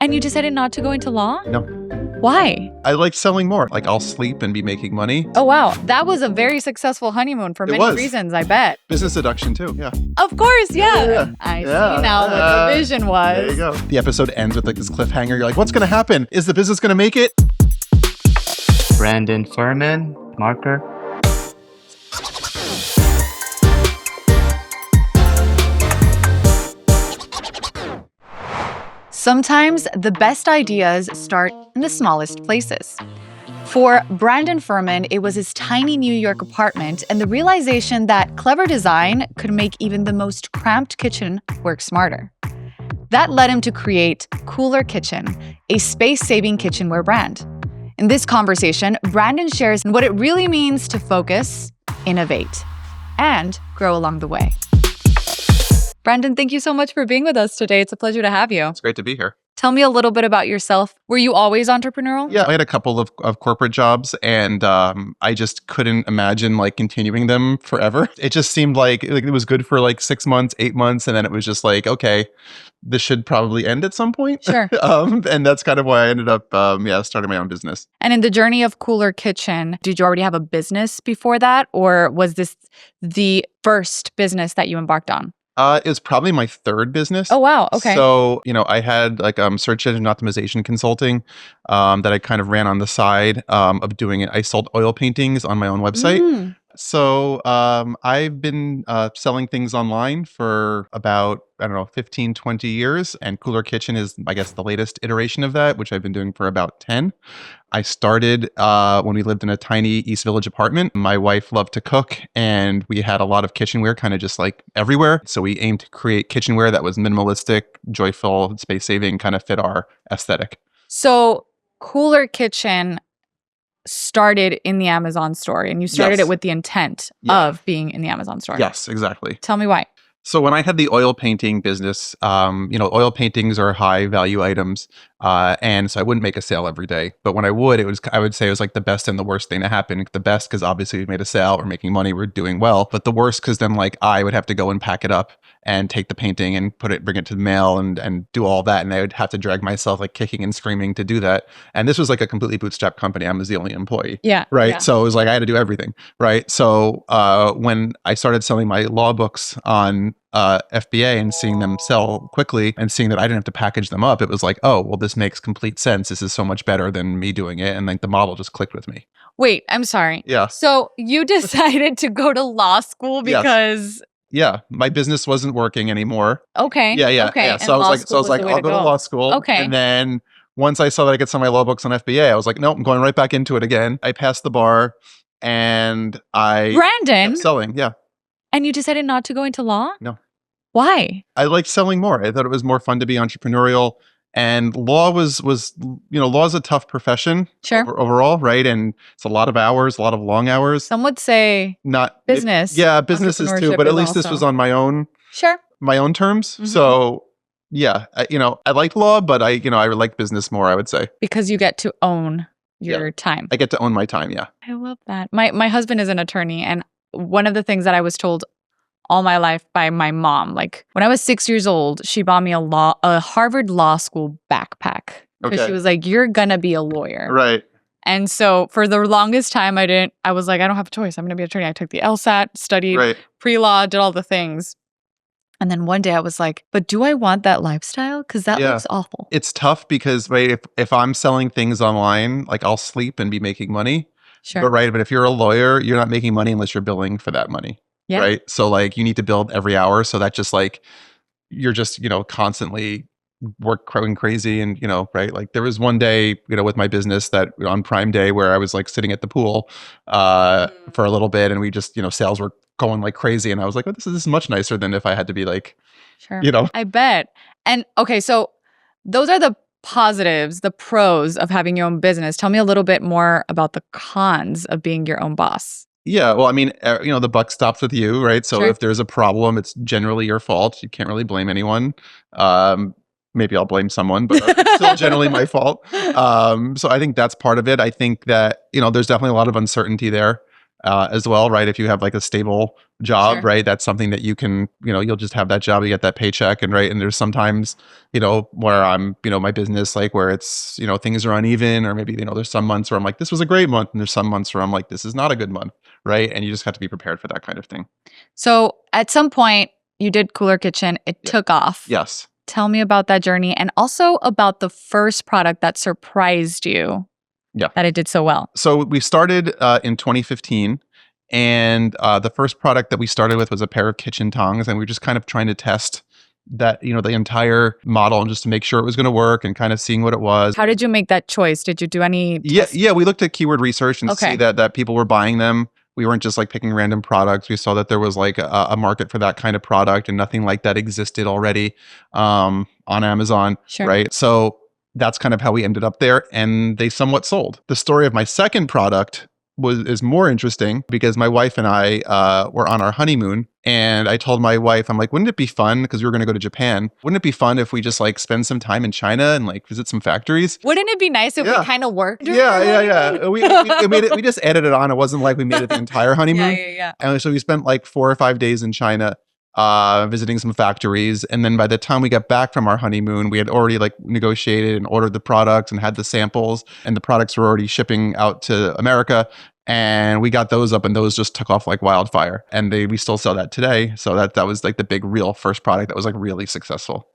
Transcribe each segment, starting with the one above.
And you decided not to go into law? No. Why? I like selling more. Like I'll sleep and be making money. Oh, wow. That was a very successful honeymoon for many reasons, I bet. Business seduction too, yeah. Of course, yeah. Yeah. I see now what the vision was. There you go. The episode ends with like this cliffhanger. You're like, what's going to happen? Is the business going to make it? Brandon Fuhrmann, marker. Sometimes the best ideas start in the smallest places. For Brandon Fuhrmann, it was his tiny New York apartment and the realization that clever design could make even the most cramped kitchen work smarter. That led him to create Cooler Kitchen, a space-saving kitchenware brand. In this conversation, Brandon shares what it really means to focus, innovate, and grow along the way. Brandon, thank you so much for being with us today. It's a pleasure to have you. It's great to be here. Tell me a little bit about yourself. Were you always entrepreneurial? Yeah, I had a couple of corporate jobs and I just couldn't imagine like continuing them forever. It just seemed like it was good for like 6 months, 8 months. And then it was just like, okay, this should probably end at some point. Sure. And that's kind of why I ended up, starting my own business. And in the journey of Cooler Kitchen, did you already have a business before that? Or was this the first business that you embarked on? It was probably my third business. Oh, wow. Okay. So, I had like search engine optimization consulting that I kind of ran on the side of doing it. I sold oil paintings on my own website. So I've been selling things online for about, 15, 20 years. And Cooler Kitchen is, I guess, the latest iteration of that, which I've been doing for about 10. I started when we lived in a tiny East Village apartment. My wife loved to cook and we had a lot of kitchenware kind of just like everywhere. So we aimed to create kitchenware that was minimalistic, joyful, space-saving, kind of fit our aesthetic. So Cooler Kitchen started in the Amazon store and you started it with the intent of being in the Amazon store. Yes, exactly. Tell me why. So when I had the oil painting business, oil paintings are high value items. And so I wouldn't make a sale every day. But when I would say it was like the best and the worst thing to happen. The best because obviously we made a sale, we're making money, we're doing well. But the worst because then like I would have to go and pack it up and take the painting and bring it to the mail and do all that. And I would have to drag myself like kicking and screaming to do that. And this was like a completely bootstrapped company. I was the only employee. Yeah. Right. Yeah. So it was like I had to do everything. Right. So when I started selling my law books on FBA and seeing them sell quickly and seeing that I didn't have to package them up, it was like, oh, well, this makes complete sense. This is so much better than me doing it. And like the model just clicked with me. Wait, I'm sorry. Yeah. So you decided to go to law school because... Yes. Yeah, my business wasn't working anymore. Okay. Yeah. Okay. So I was like, I'll go to law school. Okay. And then once I saw that I could sell my law books on FBA, I was like, nope, I'm going right back into it again. I passed the bar and I Brandon, kept selling. Yeah. And you decided not to go into law? No. Why? I liked selling more. I thought it was more fun to be entrepreneurial. And law was law is a tough profession overall, right? And it's a lot of hours, a lot of long hours. Some would say not business. Businesses too. But at least this was on my own terms. Mm-hmm. So yeah, I liked law, but I like business more, I would say. Because you get to own your time. I get to own my time, yeah. I love that. My husband is an attorney, and one of the things that I was told all my life by my mom, like when I was 6 years old, she bought me a Harvard Law School backpack. Because she was like, you're gonna be a lawyer. Right. And so for the longest time, I was like, I don't have a choice. I'm gonna be an attorney. I took the LSAT, studied pre-law, did all the things. And then one day I was like, but do I want that lifestyle? Because that looks awful. It's tough because if I'm selling things online, like I'll sleep and be making money. Sure. But if you're a lawyer, you're not making money unless you're billing for that money. Yeah. Right. So like you need to build every hour. So that just like, you're just, constantly going crazy. And, right. Like there was one day, with my business that on Prime Day where I was like sitting at the pool for a little bit and we just, sales were going like crazy. And I was like, oh, this is much nicer than if I had to be like, I bet. And okay. So those are the positives, the pros of having your own business. Tell me a little bit more about the cons of being your own boss. Yeah, well, I mean, the buck stops with you, right? So if there's a problem, it's generally your fault. You can't really blame anyone. Maybe I'll blame someone, but it's still generally my fault. So I think that's part of it. I think that, there's definitely a lot of uncertainty there. as well, right? If you have like a stable job, Sure. right? That's something that you can, you'll just have that job, you get that paycheck, and right. And there's sometimes, where I'm, my business, like where it's, things are uneven, or maybe, there's some months where I'm like, this was a great month. And there's some months where I'm like, this is not a good month, right? And you just have to be prepared for that kind of thing. So at some point, you did Cooler Kitchen. It took off. Yes. Tell me about that journey and also about the first product that surprised you that it did so well. So we started in 2015. And the first product that we started with was a pair of kitchen tongs. And we were just kind of trying to test that, the entire model, just to make sure it was going to work and kind of seeing what it was. How did you make that choice? Did you do any tests? Yeah, we looked at keyword research and see that people were buying them. We weren't just like picking random products. We saw that there was like a market for that kind of product, and nothing like that existed already on Amazon, right? So that's kind of how we ended up there, and they somewhat sold. The story of my second product is more interesting because my wife and I were on our honeymoon, and I told my wife, I'm like, wouldn't it be fun, because we were going to go to Japan, wouldn't it be fun if we just like spend some time in China and like visit some factories? Wouldn't it be nice if we kind of worked? Yeah. We made it. We just added it on. It wasn't like we made it the entire honeymoon. Yeah. And so we spent like 4 or 5 days in China visiting some factories. And then by the time we got back from our honeymoon, we had already like negotiated and ordered the products and had the samples, and the products were already shipping out to America. And we got those up, and those just took off like wildfire. And we still sell that today. So that was like the big real first product that was like really successful.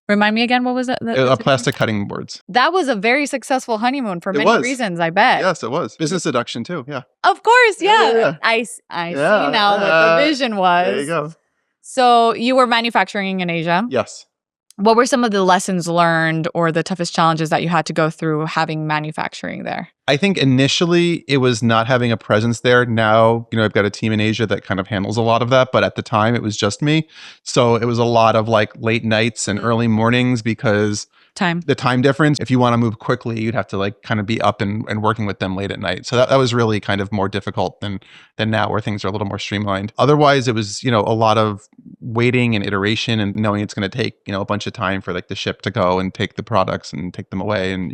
Remind me again, what was it? Plastic cutting boards. That was a very successful honeymoon for many reasons, I bet. Yes, it was. Business seduction too, yeah. Of course, yeah. I see now what the vision was. There you go. So you were manufacturing in Asia. Yes. What were some of the lessons learned or the toughest challenges that you had to go through having manufacturing there? I think initially it was not having a presence there. Now, I've got a team in Asia that kind of handles a lot of that. But at the time, it was just me. So it was a lot of like late nights and early mornings because the time difference. If you want to move quickly, you'd have to like kind of be up and working with them late at night. So that was really kind of more difficult than now, where things are a little more streamlined. Otherwise, it was, a lot of waiting and iteration and knowing it's going to take, a bunch of time for like the ship to go and take the products and take them away and,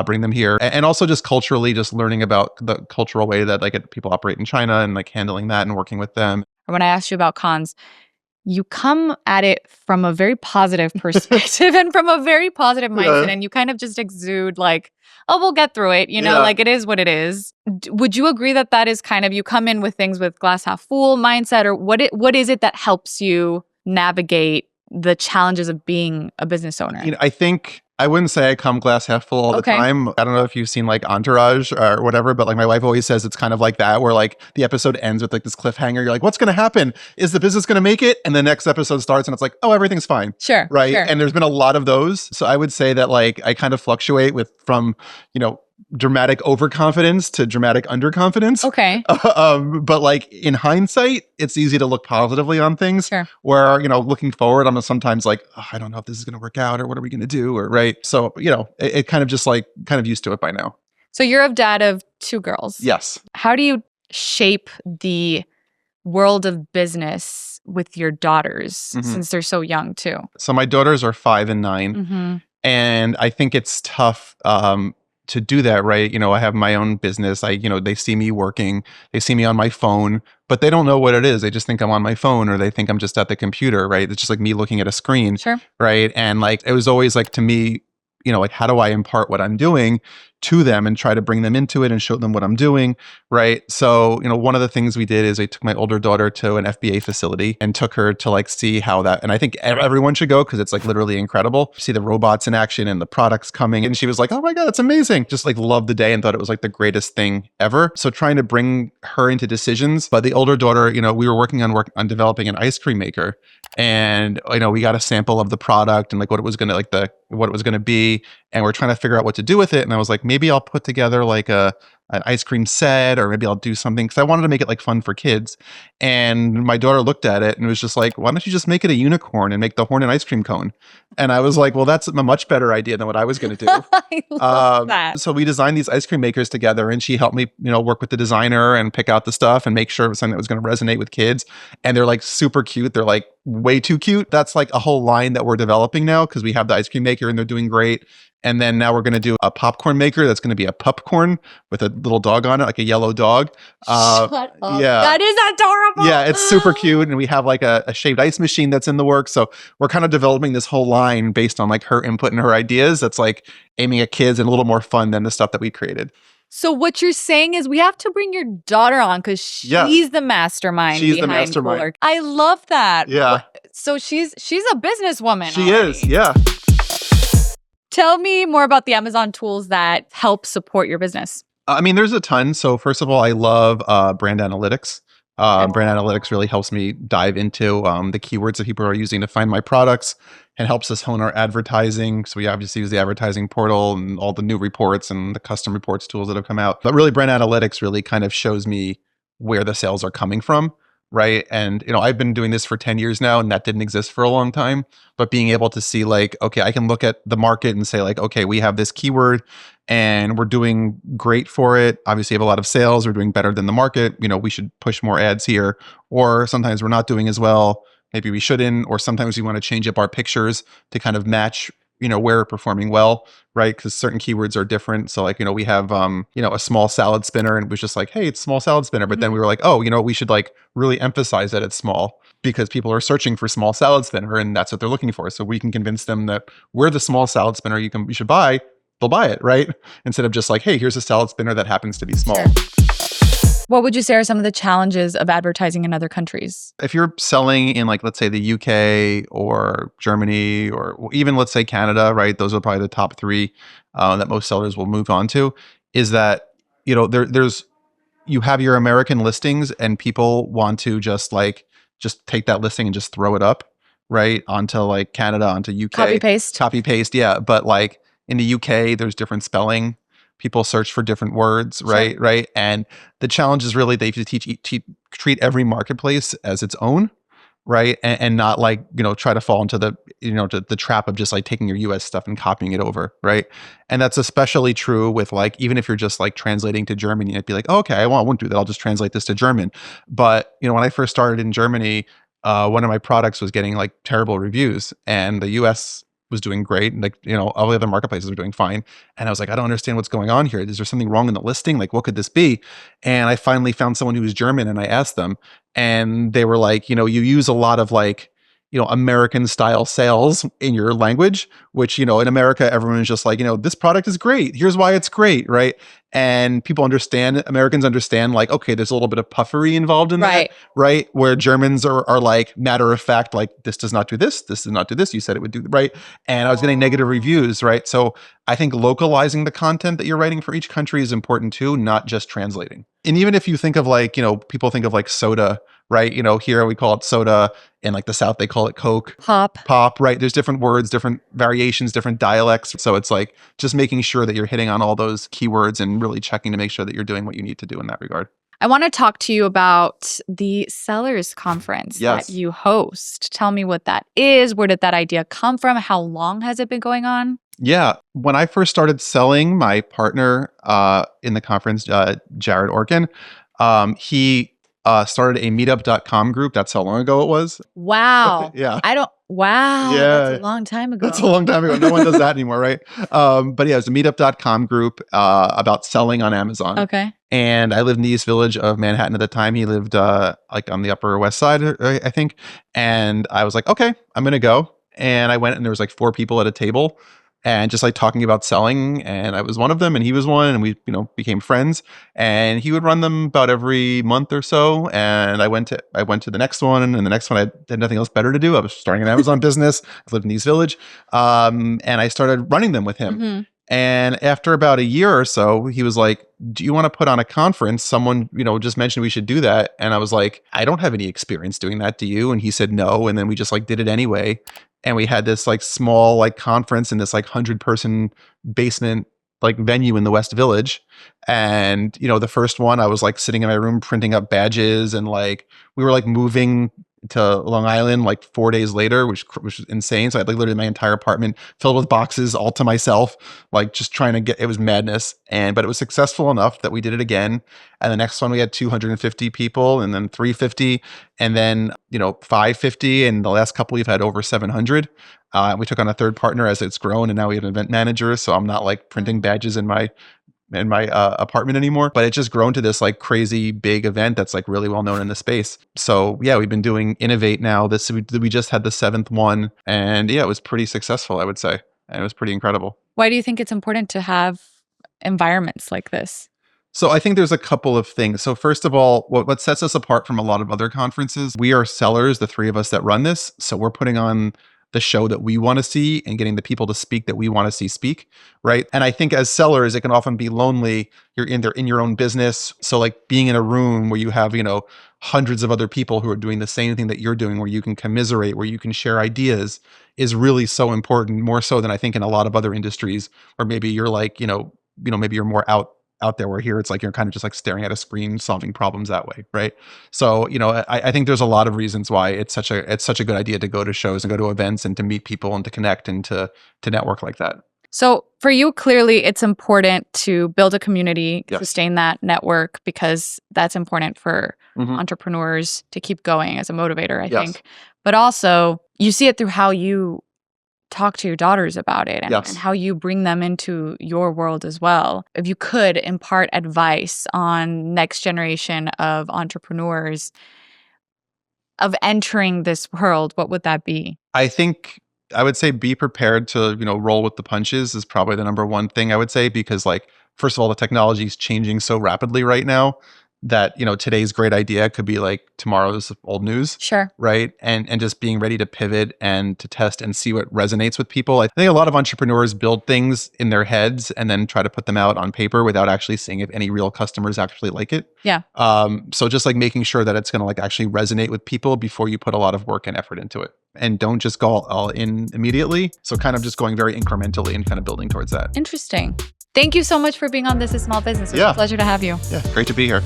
bring them here. And also just culturally, just learning about the cultural way that like people operate in China and like handling that and working with them. When I asked you about cons, you come at it from a very positive perspective and from a very positive mindset, and you kind of just exude like, oh, we'll get through it, like it is what it is. Would you agree that that is kind of, you come in with things with glass half full mindset, or what is it that helps you navigate the challenges of being a business owner? I think I wouldn't say I come glass half full all the time. I don't know if you've seen like Entourage or whatever, but like my wife always says it's kind of like that, where like the episode ends with like this cliffhanger. You're like, what's going to happen? Is the business going to make it? And the next episode starts and it's like, oh, everything's fine. Sure. Right. Sure. And there's been a lot of those. So I would say that like I kind of fluctuate from, dramatic overconfidence to dramatic underconfidence. Okay. But like in hindsight, it's easy to look positively on things. Sure. Where, looking forward, I'm sometimes like, oh, I don't know if this is going to work out, or what are we going to do? Or right. So, it kind of just like kind of used to it by now. So you're a dad of 2 girls. Yes. How do you shape the world of business with your daughters since they're so young too? So my daughters are 5 and 9. And I think it's tough to do that, right? I have my own business. They see me working, they see me on my phone, but they don't know what it is. They just think I'm on my phone, or they think I'm just at the computer, right? It's just like me looking at a screen, right? And like, it was always like, to me, like, how do I impart what I'm doing to them and try to bring them into it and show them what I'm doing, right? So, one of the things we did is I took my older daughter to an FBA facility and took her to like see how that, and I think everyone should go because it's like literally incredible. See the robots in action and the products coming. And she was like, oh my God, that's amazing. Just like loved the day and thought it was like the greatest thing ever. So trying to bring her into decisions. But the older daughter, we were working on developing an ice cream maker. And, we got a sample of the product and like what it was going to be. And we're trying to figure out what to do with it. And I was like, maybe I'll put together like an ice cream set, or maybe I'll do something, because I wanted to make it like fun for kids. And my daughter looked at it and was just like, why don't you just make it a unicorn and make the horn an ice cream cone? And I was like, well, that's a much better idea than what I was going to do. I love that. So we designed these ice cream makers together, and she helped me, work with the designer and pick out the stuff and make sure it was something that was going to resonate with kids. And they're like super cute. They're like way too cute. That's like a whole line that we're developing now, because we have the ice cream maker and they're doing great. And then now we're going to do a popcorn maker that's going to be a popcorn with a little dog on it, like a yellow dog. Shut up. Yeah. That is adorable. Yeah, it's super cute. And we have like a shaved ice machine that's in the works. So we're kind of developing this whole line based on like her input and her ideas that's like aiming at kids and a little more fun than the stuff that we created. So what you're saying is we have to bring your daughter on because she's Yes. the mastermind She's the behind mastermind. Cooler. I love that. Yeah. So she's a businesswoman. She is. already. Yeah. Tell me more about the Amazon tools that help support your business. I mean, there's a ton. So first of all, I love brand analytics. Brand analytics really helps me dive into the keywords that people are using to find my products and helps us hone our advertising. So we obviously use the advertising portal and all the new reports and the custom reports tools that have come out. But really, brand analytics really kind of shows me where the sales are coming from, right? And I've been doing this for 10 years now, and that didn't exist for a long time. But being able to see like, okay, I can look at the market and say like, okay, we have this keyword and we're doing great for it. Obviously, we have a lot of sales. We're doing better than the market. We should push more ads here. Or sometimes we're not doing as well. Maybe we shouldn't. Or sometimes we want to change up our pictures to kind of match, where we're performing well, right? Because certain keywords are different. So like, we have, a small salad spinner, and it was just like, hey, it's small salad spinner. But then we were like, oh, we should like really emphasize that it's small because people are searching for small salad spinner and that's what they're looking for. So we can convince them that we're the small salad spinner you should buy. They'll buy it, right? Instead of just like, hey, here's a salad spinner that happens to be small. Sure. What would you say are some of the challenges of advertising in other countries? If you're selling in like, let's say the UK or Germany or even let's say Canada, right? Those are probably the top three that most sellers will move on to, is that, you have your American listings and people want to just take that listing and just throw it up, right? Onto like Canada, onto UK. Copy paste, yeah. But like in the UK, there's different spelling. People search for different words, right? Sure. Right. And the challenge is really they have to treat every marketplace as its own, right? And not like, try to fall into the trap of just like taking your US stuff and copying it over, right? And that's especially true with like, even if you're just like translating to German, you'd be like, oh, okay, I won't do that. I'll just translate this to German. But, when I first started in Germany, one of my products was getting like terrible reviews, and the US was doing great. And like, all the other marketplaces were doing fine. And I was like, I don't understand what's going on here. Is there something wrong in the listing? Like, what could this be? And I finally found someone who was German, and I asked them, and they were like, you use a lot of like, American style sales in your language, which, in America, everyone's just like, this product is great. Here's why it's great. Right. And Americans understand like, okay, there's a little bit of puffery involved in that. Right. Where Germans are like matter of fact, like this does not do this. This does not do this. You said it would do right. And I was getting negative reviews. Right. So I think localizing the content that you're writing for each country is important too, not just translating. And even if you think of like, people think of like soda, right? Here we call it soda. In like the South, they call it Coke. Pop, right? There's different words, different variations, different dialects. So it's like just making sure that you're hitting on all those keywords and really checking to make sure that you're doing what you need to do in that regard. I want to talk to you about the Sellers Conference that you host. Tell me what that is. Where did that idea come from? How long has it been going on? Yeah. When I first started selling, my partner in the conference, Jared Orkin, he started a meetup.com group. That's how long ago it was. Wow. Yeah. Wow. Yeah. That's a long time ago. That's a long time ago. No one does that anymore, right? But yeah, it was a meetup.com group about selling on Amazon. Okay. And I lived in the East Village of Manhattan at the time. He lived like on the Upper West Side, I think. And I was like, okay, I'm going to go. And I went, and there was like 4 people at a table and just like talking about selling. And I was one of them, and he was one, and we, became friends. And he would run them about every month or so. And I went to the next one, and the next one I had nothing else better to do. I was starting an Amazon business. I lived in the East Village, and I started running them with him. Mm-hmm. And after about a year or so, he was like, do you want to put on a conference? Someone, just mentioned we should do that. And I was like, I don't have any experience doing that. Do you? And he said, no. And then we just like did it anyway. And we had this like small like conference in this like 100-person basement like venue in the West Village. And, the first one I was like sitting in my room printing up badges, and like we were like moving to Long Island like 4 days later, which was insane. So I had like literally my entire apartment filled with boxes all to myself, like just trying to it was madness. But it was successful enough that we did it again. And the next one we had 250 people, and then 350, and then, 550. And the last couple we've had over 700. We took on a third partner as it's grown, and now we have an event manager. So I'm not like printing badges in my apartment anymore, but it's just grown to this like crazy big event that's like really well known in the space. So yeah, we've been doing Innovate now. We just had the 7th one, and yeah, it was pretty successful, I would say, and it was pretty incredible. Why do you think it's important to have environments like this? So I think there's a couple of things. So first of all, what sets us apart from a lot of other conferences, we are sellers, the three of us that run this. So we're putting on the show that we want to see and getting the people to speak that we want to see speak, right? And I think as sellers, it can often be lonely. You're in your own business. So like being in a room where you have, hundreds of other people who are doing the same thing that you're doing, where you can commiserate, where you can share ideas, is really so important, more so than I think in a lot of other industries, where maybe you're like, maybe you're more out there, where here it's like you're kind of just like staring at a screen solving problems that way, right? So I think there's a lot of reasons why it's such a good idea to go to shows and go to events and to meet people and to connect and to network like that. So for you, clearly it's important to build a community, Yes. sustain that network, because that's important for Mhm. entrepreneurs to keep going as a motivator, I Yes. think. But also you see it through how you talk to your daughters about it and, Yes. and how you bring them into your world as well. If you could impart advice on next generation of entrepreneurs of entering this world, what would that be? I think I would say be prepared to, roll with the punches is probably the number one thing I would say, because like, first of all, the technology is changing so rapidly right now that, today's great idea could be like tomorrow's old news. Sure. Right. And just being ready to pivot and to test and see what resonates with people. I think a lot of entrepreneurs build things in their heads and then try to put them out on paper without actually seeing if any real customers actually like it. Yeah. So just like making sure that it's going to like actually resonate with people before you put a lot of work and effort into it. And don't just go all in immediately. So kind of just going very incrementally and kind of building towards that. Interesting. Thank you so much for being on This is Small Business. It was a pleasure to have you. Yeah, great to be here.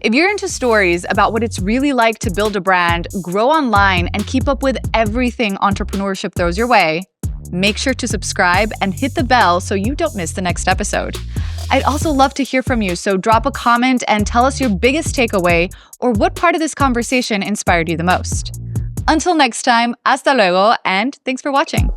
If you're into stories about what it's really like to build a brand, grow online, and keep up with everything entrepreneurship throws your way, make sure to subscribe and hit the bell so you don't miss the next episode. I'd also love to hear from you, so drop a comment and tell us your biggest takeaway or what part of this conversation inspired you the most. Until next time, hasta luego, and thanks for watching.